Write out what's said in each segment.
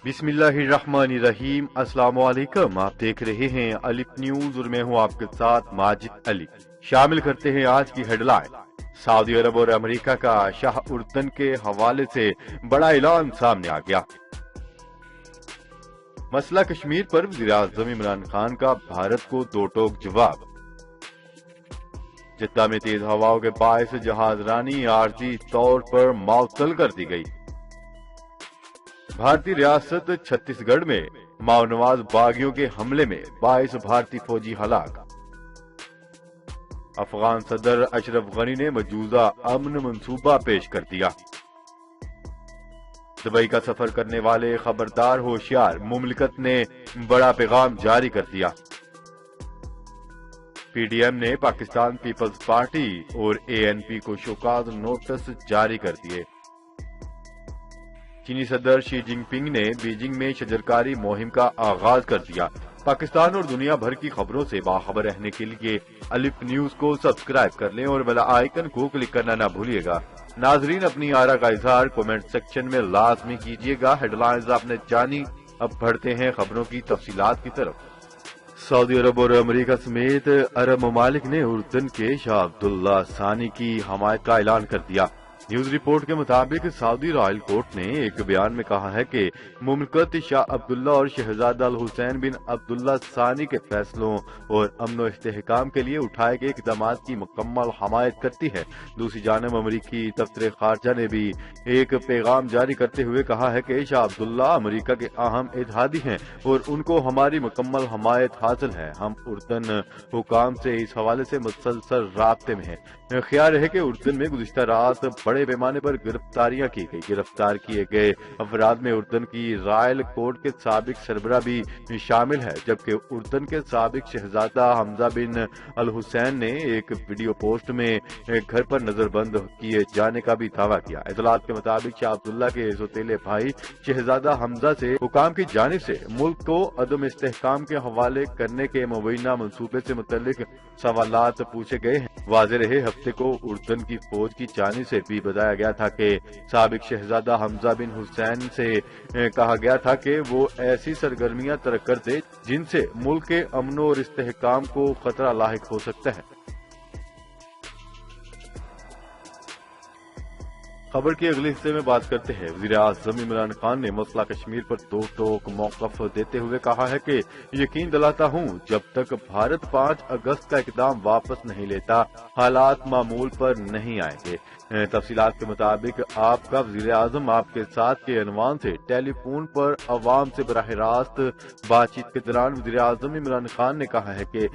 बिस्मिल्लाहिर्रहमानिर्रहीम। अस्सलाम वालेकुम। आप देख रहे हैं अलिफ न्यूज और मैं हूं आपके साथ माजिद अली। शामिल करते हैं आज की हेडलाइन। सऊदी अरब और अमेरिका का शाह उर्दन के हवाले से बड़ा ऐलान सामने आ गया। मसला कश्मीर पर वज़ीर-ए-आज़म इमरान खान का भारत को दो टोक जवाब। जिद्दा में तेज हवाओं के बायस जहाजरानी आर्जी तौर पर मुअत्तल कर दी गई। भारतीय रियासत छत्तीसगढ़ में माओनवाज बागियों के हमले में 22 भारतीय फौजी हलाक। अफगान सदर अशरफ गनी ने मौजूदा अमन मंसूबा पेश कर दिया। दुबई का सफर करने वाले खबरदार होशियार, मुमलिकत ने बड़ा पैगाम जारी कर दिया। पीडीएम ने पाकिस्तान पीपल्स पार्टी और एएनपी को शोकाज नोटिस जारी कर दिए। चीनी सदर शी जिनपिंग ने बीजिंग में शजरकारी मुहिम का आगाज कर दिया। पाकिस्तान और दुनिया भर की खबरों से बाखबर रहने के लिए अलिफ न्यूज को सब्सक्राइब कर लें और बेल आइकन को क्लिक करना ना भूलिएगा। नाजरीन, अपनी आरा का इजहार कमेंट सेक्शन में लाजमी कीजिएगा। हेडलाइंस आपने जानी, अब बढ़ते हैं खबरों की तफसीलात की तरफ। सऊदी अरब और अमेरिका समेत अरब ममालिक ने उर्दन के शाह अब्दुल्ला सानी की हमायत का ऐलान कर दिया। न्यूज रिपोर्ट के मुताबिक सऊदी रॉयल कोर्ट ने एक बयान में कहा है कि मुमलिकत शाह अब्दुल्ला और शहजादा अल हुसैन बिन अब्दुल्ला सानी के फैसलों और अमन इस्तेहकाम के लिए उठाए गए इक़दाम की मुकम्मल हमायत करती है। दूसरी जानब अमरीकी दफ्तर खारजा ने भी एक पैगाम जारी करते हुए कहा है कि शाह अब्दुल्ला अमरीका के अहम इत्तेहादी हैं और उनको हमारी मुकम्मल हमायत हासिल है। हम उर्दन हुकाम से इस हवाले से मुसलसल राब्ते में हैं। ख्याल है कि उर्दन में गुज़िश्ता रात बड़े पैमाने पर गिरफ्तारियां की गई। गिरफ्तार किए गए अफराद में उर्दन की रॉयल कोर्ट के साबिक सरबरा भी शामिल है, जबकि उर्दन के साबिक शहजादा हमजा बिन अल हुसैन ने एक वीडियो पोस्ट में घर पर नजरबंद किए जाने का भी दावा किया। इतलात के मुताबिक शाह अब्दुल्ला के सौतेले भाई शहजादा हमजा से हुकाम की जानिब से मुल्क को अदम इस्तेहकाम के हवाले करने के मुबैना मंसूबे से मुतल्लिक सवालात पूछे गए हैं। वाज़ेह रहे, हफ्ते को उर्दन की फौज की जानिब से भी बताया गया था कि साबिक शहजादा हमजा बिन हुसैन से कहा गया था कि वो ऐसी सरगर्मियां तरक कर दे जिनसे मुल्क के अमन और इस्तेहकाम को खतरा लाहिक हो सकता है। खबर के अगले हिस्से में बात करते हैं। वज़ीर-ए-आज़म इमरान खान ने मसला कश्मीर पर दो टोक मौक़िफ़ देते हुए कहा है कि यकीन दिलाता हूं, जब तक भारत 5 अगस्त का इक़दाम वापस नहीं लेता, हालात मामूल पर नहीं आएंगे। तफसीलात के मुताबिक आपका वज़ीर-ए-आज़म आपके साथ के अनवान से टेलीफोन पर अवाम से बराह रास्त बातचीत के दौरान वज़ीर-ए-आज़म इमरान खान ने कहा है कि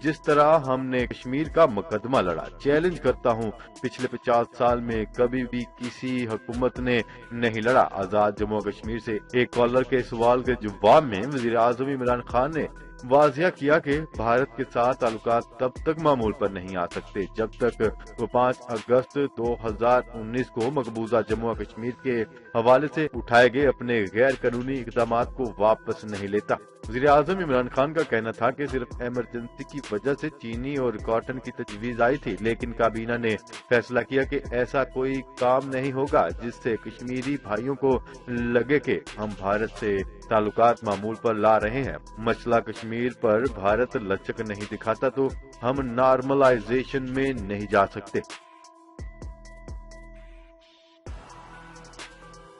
जिस तरह हमने कश्मीर का मुकदमा लड़ा, चैलेंज करता हूं, पिछले 50 साल में कभी भी किसी हुकूमत ने नहीं लड़ा। आजाद जम्मू कश्मीर से एक कॉलर के सवाल के जवाब में वज़ीर-ए-आज़म इमरान खान ने वाज़िया किया कि भारत के साथ ताल्लुकात तब तक मामूल पर नहीं आ सकते जब तक वो 5 अगस्त 2019 को मकबूजा जम्मू कश्मीर के हवाले से उठाए गए अपने गैर कानूनी इक़दाम को वापस नहीं लेता। वज़ीर-ए-आज़म इमरान खान का कहना था कि सिर्फ इमरजेंसी की वजह से चीनी और कॉटन की तजवीज़ आई थी, लेकिन काबीना ने फैसला किया कि ऐसा कोई काम नहीं होगा जिससे कश्मीरी भाइयों को लगे कि हम भारत से ताल्लुकात मामूल पर ला रहे हैं। मसला कश्मीर पर भारत लचक नहीं दिखाता तो हम नॉर्मलाइजेशन में नहीं जा सकते।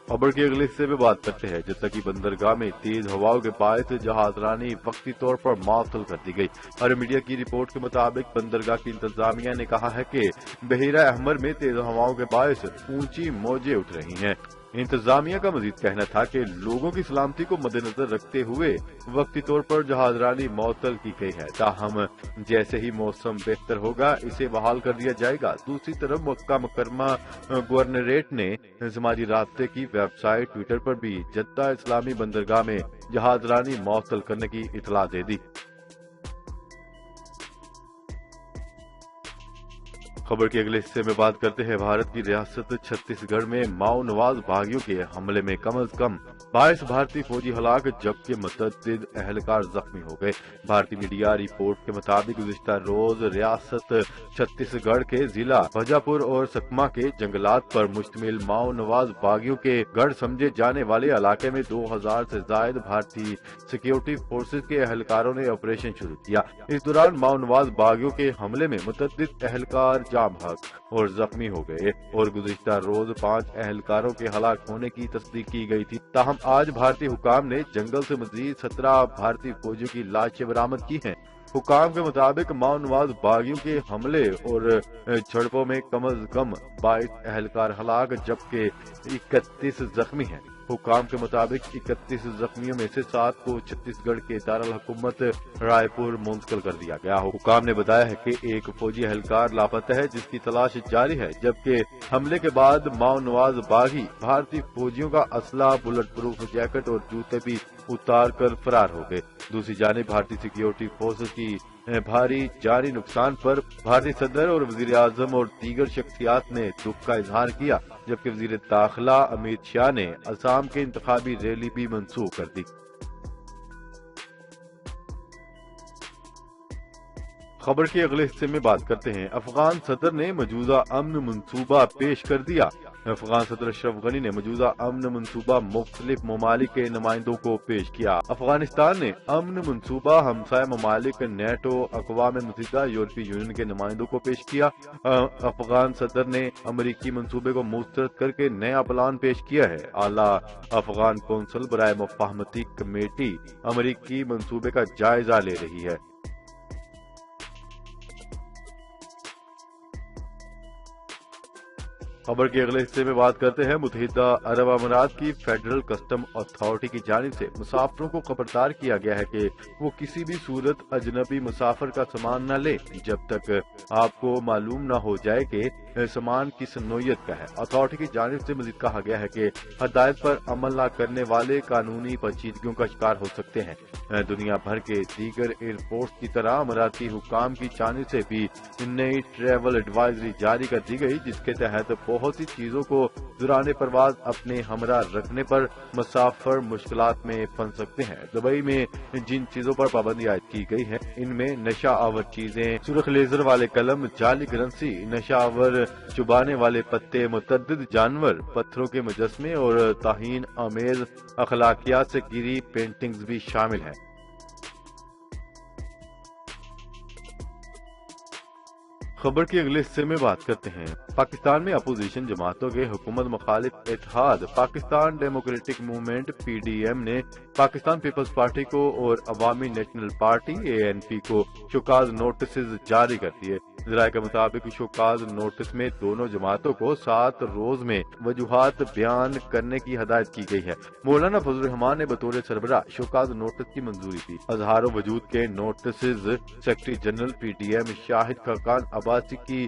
खबर के अगले हिस्से में बात करते हैं। जैसा कि बंदरगाह में तेज हवाओं के बायस जहाजरानी वक्ती तौर पर मुअत्तल कर दी गई। अरब मीडिया की रिपोर्ट के मुताबिक बंदरगाह की इंतजामिया ने कहा है कि बहीरा अहमर में तेज हवाओं के बायस ऊंची मौजें उठ रही हैं। इंतजामिया का मजीद कहना था कि लोगों की सलामती को मद्देनजर रखते हुए वक्ती तौर पर जहाजरानी मुअत्तल की गई है। ताहम जैसे ही मौसम बेहतर होगा इसे बहाल कर दिया जाएगा। दूसरी तरफ मक्का मुकरमा गवर्नरेट ने समाजी राब्ते की वेबसाइट ट्विटर पर भी जद्दा इस्लामी बंदरगाह में जहाजरानी मुअत्तल करने की इतला दे दी। खबर के अगले हिस्से में बात करते हैं। भारत की रियासत छत्तीसगढ़ में माओ नवाज बागियों के हमले में कम से कम 22 भारतीय फौजी हलाक जबकि मुतअद्दिद अहलकार जख्मी हो गए। भारतीय मीडिया रिपोर्ट के मुताबिक गुज़िश्ता रोज रियासत छत्तीसगढ़ के जिला बीजापुर और सकमा के जंगलात पर मुश्तमिल माओ नवाज बागियों के गढ़ समझे जाने वाले इलाके में 2000 से ज्यादा भारतीय सिक्योरिटी फोर्सेज के अहलकारों ने ऑपरेशन शुरू किया। इस दौरान माओ नवाज बागियों के हमले में मुतअद्दिद अहलकार जाम हक और जख्मी हो गए और गुज़िश्ता रोज 5 अहलकारों के हलाक होने की तस्दीक की गई थी। ताहम आज भारतीय हुकाम ने जंगल से मजीद 17 भारतीय फौजियों की लाशें बरामद की हैं। हुकाम के मुताबिक माओ नवाज बागियों के हमले और झड़पों में कम से कम 22 अहलकार हलाक जबकि 31 जख्मी हैं। हुकाम के मुताबिक 31 जख्मियों में से 7 को छत्तीसगढ़ के दारुल हुकूमत रायपुर मुंतकिल कर दिया गया। हुकाम ने बताया है कि एक फौजी अहलकार लापता है जिसकी तलाश जारी है, जबकि हमले के बाद माओ नवाज बागी भारतीय फौजियों का असला, बुलेट प्रूफ जैकेट और जूते भी उतार कर फरार हो गए। दूसरी जानिब भारतीय सिक्योरिटी फोर्सेज की भारी जारी नुकसान पर भारतीय सदर और वजीर आजम और दीगर शख्सियात ने दुख का इजहार किया, जबकि वजीर दाखिला अमित शाह ने असम के इंतखाबी रैली भी मंसूख कर दी। खबर के अगले हिस्से में बात करते हैं। अफगान सदर ने मौजूदा अमन मंसूबा पेश कर दिया। अफगान सदर अशरफ गनी ने मौजूदा अमन मंसूबा मुख्तलिफ ममालिक के नुमाइंदों को पेश किया। अफगानिस्तान ने अमन मंसूबा हमसाय ममालिक, नेटो, अक़वाम मुत्तहिदा, यूरोपीय यूनियन के नुमाइंदों को पेश किया। अफगान सदर ने अमरीकी मंसूबे को मुस्तरद करके नया प्लान पेश किया है। आला अफगान कौंसिल बराए मुफाहमती कमेटी अमरीकी मंसूबे का जायजा ले रही है। खबर के अगले हिस्से में बात करते हैं। मुत्तहिदा अरब अमारात की फेडरल कस्टम अथॉरिटी की जानिब से मुसाफिरों को खबरदार किया गया है कि वो किसी भी सूरत अजनबी मुसाफिर का सामान न ले जब तक आपको मालूम न हो जाए कि सामान किस नोयत का है। अथॉरिटी की जानिब से मजीद कहा गया है कि हदायत पर अमल न करने वाले कानूनी पेचीदगियों का शिकार हो सकते हैं। दुनिया भर के दीगर एयरपोर्ट की तरह अमाराती हुकाम की जानिब से भी नई ट्रैवल एडवाइजरी जारी कर दी गई, जिसके तहत बहुत सी चीजों को दौरान परवाज अपने हमरा रखने पर मुसाफिर मुश्किलात में फंस सकते हैं। दुबई में जिन चीजों पर पाबंदी आयद की गई है इनमें नशा आवर चीजें, सुर्ख लेजर वाले कलम, जाली करेंसी, नशा आवर चुबाने वाले पत्ते, मुतअद्दिद जानवर, पत्थरों के मुजस्मे और ताहीन आमेज अखलाकियात से गिरी पेंटिंग्स भी शामिल हैं। खबर के अगले हिस्से में बात करते हैं। पाकिस्तान में अपोजिशन जमातों के हुकूमत मुखालिफ इत्तेहाद पाकिस्तान डेमोक्रेटिक मूवमेंट PDM ने पाकिस्तान पीपल्स पार्टी को और अवामी नेशनल पार्टी ANP को शोकाज नोटिस जारी कर दिए। जराये के मुताबिक शोकाज नोटिस में दोनों जमातों को 7 रोज में वजूहात बयान करने की हदायत की गई है। मौलाना फजल रहमान ने बतौर सरबराह शोकाज नोटिस की मंजूरी दी। अजहार वजूद के notice secretary general PDM Shahid Khaqan Abbasi की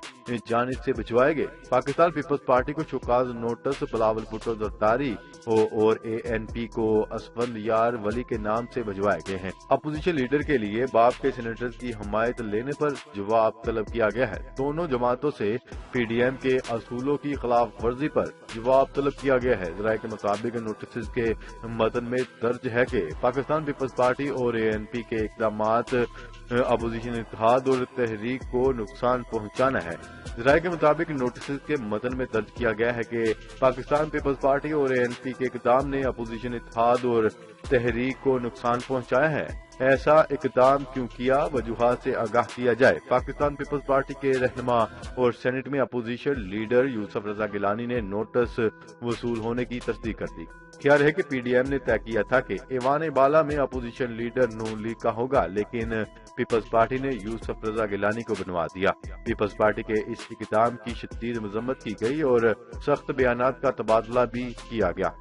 जानिब से भिजवाए गए। पाकिस्तान पीपल्स पार्टी को शोकाज नोटिस बिलावल भुट्टो जरदारी और ANP को असफंद यार वली के नाम से भिजवाए गए हैं। अपोजिशन लीडर के लिए बाप के सेनेटर्स की हमायत लेने पर जवाब तलब किया गया है। दोनों जमातों से PDM के असूलों की खिलाफ वर्जी पर जवाब तलब किया गया है। जराये के मुताबिक नोटिस के मतन में दर्ज है कि पाकिस्तान पीपल्स पार्टी और ANP के इक़दामात अपोजिशन इत्तेहाद और तहरीक को नुकसान पहुंचाना है। जराये के मुताबिक नोटिस के मतन में दर्ज किया गया है कि पाकिस्तान पीपल्स पार्टी और ANP के इक़दाम ने अपोजिशन इत्तेहाद और तहरीक को नुकसान पहुंचाया है। ऐसा इक़दाम क्यों किया, वजूहात से आगाह किया जाए। पाकिस्तान पीपल्स पार्टी के रहनुमा और सेनेट में अपोजिशन लीडर यूसुफ रजा गिलानी ने नोटिस वसूल होने की तस्दीक कर दी। ख्याल है कि PDM ने तय किया था कि ऐवान बाला में अपोजिशन लीडर नून लीग का होगा, लेकिन पीपल्स पार्टी ने यूसुफ रजा गिलानी को बनवा दिया। पीपल्स पार्टी के इस इक़दाम की शदीद मजम्मत की गई और सख्त बयानात का तबादला भी किया गया।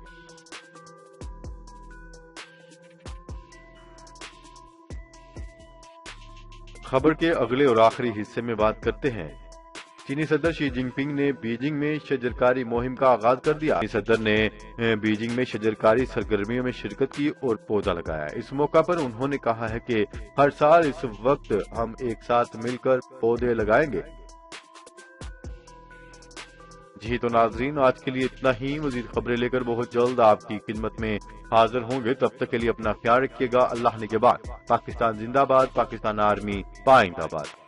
खबर के अगले और आखिरी हिस्से में बात करते हैं। चीनी सदर शी जिनपिंग ने बीजिंग में शजरकारी मुहिम का आगाज कर दिया। चीनी सदर ने बीजिंग में शजरकारी सरगर्मियों में शिरकत की और पौधा लगाया। इस मौका पर उन्होंने कहा है कि हर साल इस वक्त हम एक साथ मिलकर पौधे लगाएंगे। جی تو ناظرین، آج کے لیے اتنا ہی۔ مزید خبریں لے کر بہت جلد آپ کی خدمت میں حاضر ہوں گے، تب تک کے لیے اپنا خیال رکھیے گا۔ اللہ نگہبان۔ پاکستان زندہ باد، پاکستان آرمی پائند آباد۔